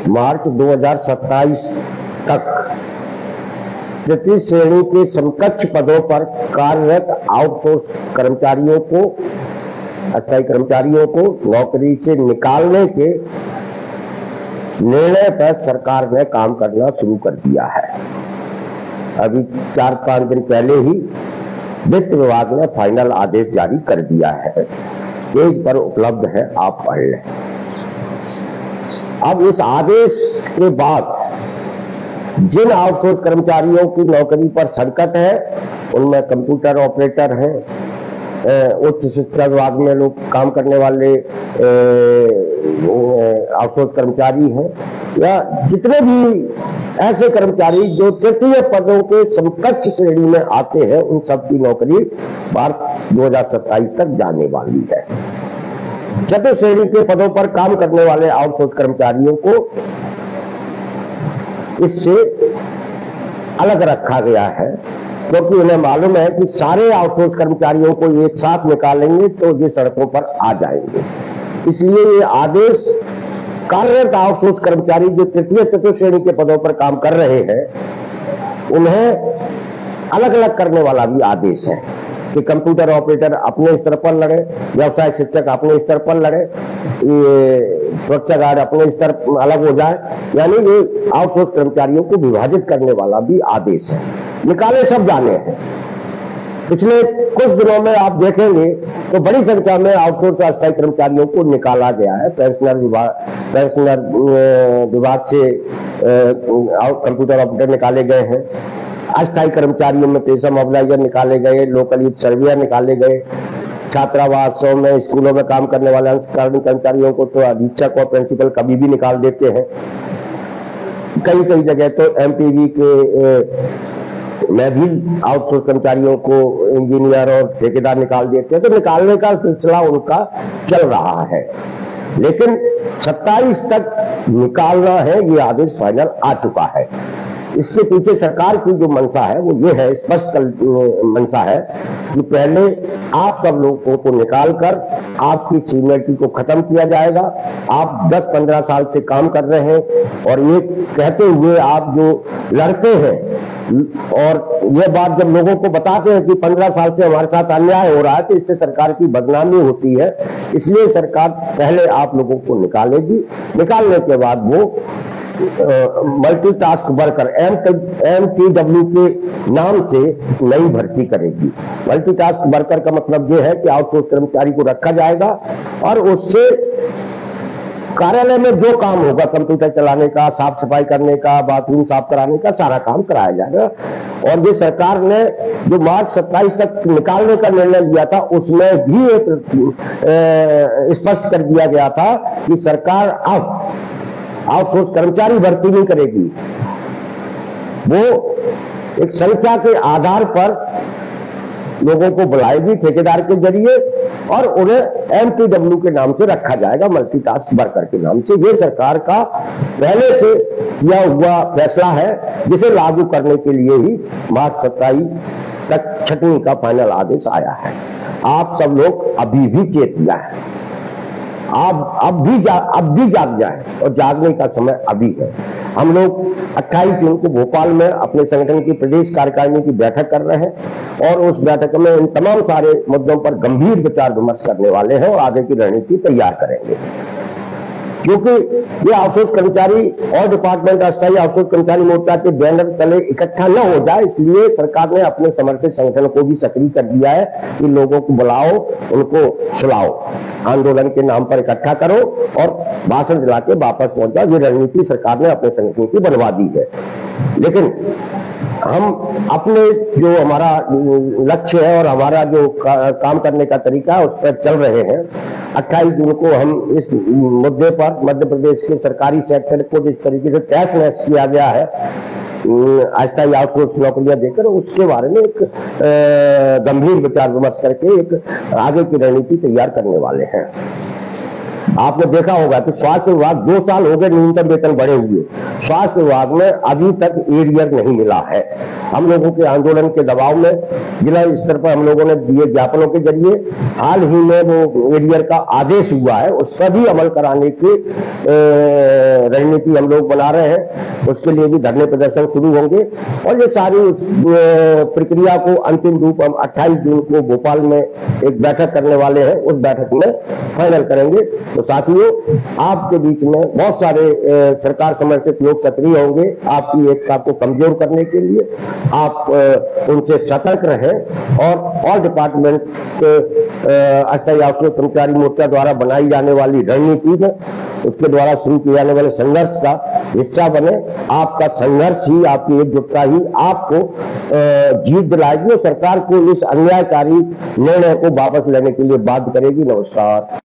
मार्च 2027 तक तृतीय श्रेणी के समकक्ष पदों पर कार्यरत आउटसोर्स कर्मचारियों को, अस्थायी कर्मचारियों को नौकरी से निकालने के निर्णय पर सरकार ने काम करना शुरू कर दिया है। अभी 4-5 दिन पहले ही वित्त विभाग ने फाइनल आदेश जारी कर दिया है, पेज पर उपलब्ध है, आप पढ़ लें। अब इस आदेश के बाद जिन आउटसोर्स कर्मचारियों की नौकरी पर संकट है, उनमें कंप्यूटर ऑपरेटर हैं, उच्च शिक्षा विभाग में लोग काम करने वाले आउटसोर्स कर्मचारी हैं, या जितने भी ऐसे कर्मचारी जो तृतीय पदों के समकक्ष श्रेणी में आते हैं, उन सब की नौकरी मार्च 2027 तक जाने वाली है। चतुर्थ श्रेणी के पदों पर काम करने वाले आउटसोर्स कर्मचारियों को इससे अलग रखा गया है, क्योंकि उन्हें मालूम है कि सारे आउटसोर्स कर्मचारियों को एक साथ निकालेंगे तो ये सड़कों पर आ जाएंगे। इसलिए ये आदेश कार्यरत आउटसोर्स कर्मचारी जो तृतीय चतुर्थ श्रेणी के पदों पर काम कर रहे हैं, उन्हें अलग अलग करने वाला भी आदेश है कि कंप्यूटर ऑपरेटर अपने स्तर पर लड़े, व्यवसाय शिक्षक अपने स्तर पर लड़े, ये सुरक्षा गार्ड अपने स्तर अलग हो जाए, यानी ये आउटसोर्स कर्मचारियों को विभाजित करने वाला भी आदेश है। निकाले सब जाने हैं। पिछले कुछ दिनों में आप देखेंगे तो बड़ी संख्या में आउटसोर्स अस्थायी कर्मचारियों को निकाला गया है। पेंशनर विभाग से कंप्यूटर ऑपरेटर निकाले गए हैं, अस्थायी कर्मचारियों में पेशा मोबिलाइजर निकाले गए, लोकल यूथ सर्वेयर निकाले गए, छात्रावासों में, स्कूलों में काम करने वाले अंशकालीन कर्मचारियों को तो अधीक्षक और प्रिंसिपल कभी भी निकाल देते हैं। कई कई जगह तो एमपीवी के में भी आउटसोर्स कर्मचारियों को इंजीनियर और ठेकेदार निकाल देते हैं। तो निकालने का सिलसिला उनका चल रहा है, लेकिन 27 तक निकालना है, ये आदेश फाइनल आ चुका है। इसके पीछे सरकार की जो मंशा है वो ये है, स्पष्ट मंशा है कि पहले आप सब लोगों को निकालकर आपकी सीनियरिटी को खत्म किया जाएगा। आप 10-15 साल से काम कर रहे हैं और ये कहते हुए आप जो लड़ते हैं, और ये बात जब लोगों को बताते हैं कि 15 साल से हमारे साथ अन्याय हो रहा है, तो इससे सरकार की बदनामी होती है। इसलिए सरकार पहले आप लोगों को निकालेगी, निकालने के बाद वो मल्टीटास्क वर्कर MTW के नाम से नई भर्ती करेगी। मल्टीटास्क वर्कर का मतलब यह है कि आउटसोर्स कर्मचारी को रखा जाएगा और उससे कार्यालय में जो काम होगा, कंप्यूटर चलाने का, साफ सफाई करने का, बाथरूम साफ कराने का, सारा काम कराया जाएगा। और ये सरकार ने जो मार्च 27 तक निकालने का निर्णय लिया था, उसमें भी एक स्पष्ट कर दिया गया था कि सरकार अब आउटसोर्स कर्मचारी भर्ती नहीं करेगी, वो एक संख्या के आधार पर लोगों को बुलाएगी ठेकेदार के जरिए और उन्हें MTW के नाम से रखा जाएगा, मल्टीटास्क वर्कर के नाम से। ये सरकार का पहले से किया हुआ फैसला है, जिसे लागू करने के लिए ही मार्च 27 तक 6वीं का फाइनल आदेश आया है। आप सब लोग अभी भी चेत जाए, आप अब भी जाग जाए, और जागने का समय अभी है। हम लोग 28 जून को भोपाल में अपने संगठन की प्रदेश कार्यकारिणी की बैठक कर रहे हैं और उस बैठक में इन तमाम सारे मुद्दों पर गंभीर विचार विमर्श करने वाले हैं और आगे की रणनीति तैयार करेंगे। क्योंकि ये आउटसोर्स कर्मचारी और डिपार्टमेंट अस्थायी आउटसोर्स कर्मचारी मोर्चा के बैनर तले इकट्ठा न हो जाए, इसलिए सरकार ने अपने समर्थित संगठन को भी सक्रिय कर दिया है कि लोगों को बुलाओ, उनको सुलाओ, आंदोलन के नाम पर इकट्ठा करो और भाषण दिला के वापस पहुंच जाओ। ये रणनीति सरकार ने अपने संगठन की बनवा दी है। लेकिन हम अपने जो हमारा लक्ष्य है और हमारा जो काम करने का तरीका है उस पर चल रहे हैं। 28 जून को हम इस मुद्दे पर मध्य प्रदेश के सरकारी सेक्टर को जिस तरीके से तहस नहस किया गया है अस्थायी आउटसोर्स नौकरियां देकर, उसके बारे में एक गंभीर विचार विमर्श करके एक आगे की रणनीति तैयार करने वाले हैं। आपने देखा होगा कि स्वास्थ्य विभाग 2 साल हो गए न्यूनतम वेतन बढ़े हुए, स्वास्थ्य विभाग में अभी तक एरियर नहीं मिला है। हम लोगों के आंदोलन के दबाव में जिला स्तर पर हम लोगों ने दिए ज्ञापनों के जरिए हाल ही में वो एरियर का आदेश हुआ है, उस पर भी अमल कराने की रणनीति हम लोग बना रहे हैं। उसके लिए भी धरने प्रदर्शन शुरू होंगे और ये सारी प्रक्रिया को अंतिम रूप हम 28 जून को भोपाल में एक बैठक करने वाले हैं, उस बैठक में फाइनल करेंगे। तो साथियों, आपके बीच में बहुत सारे सरकार समर्थित लोग सक्रिय होंगे आपकी एकता को कमजोर करने के लिए। आप उनसे सतर्क रहें और ऑल डिपार्टमेंट के अस्थायी आउटसोर्स कर्मचारी मोर्चा द्वारा बनाई जाने वाली रणनीति में उसके द्वारा शुरू किए जाने वाले संघर्ष का हिस्सा बने। आपका संघर्ष ही, आपकी एकजुटता ही आपको जीत दिलाएगी और सरकार को इस अन्यायकारी निर्णय को वापस लेने के लिए बाध्य करेगी। नमस्कार।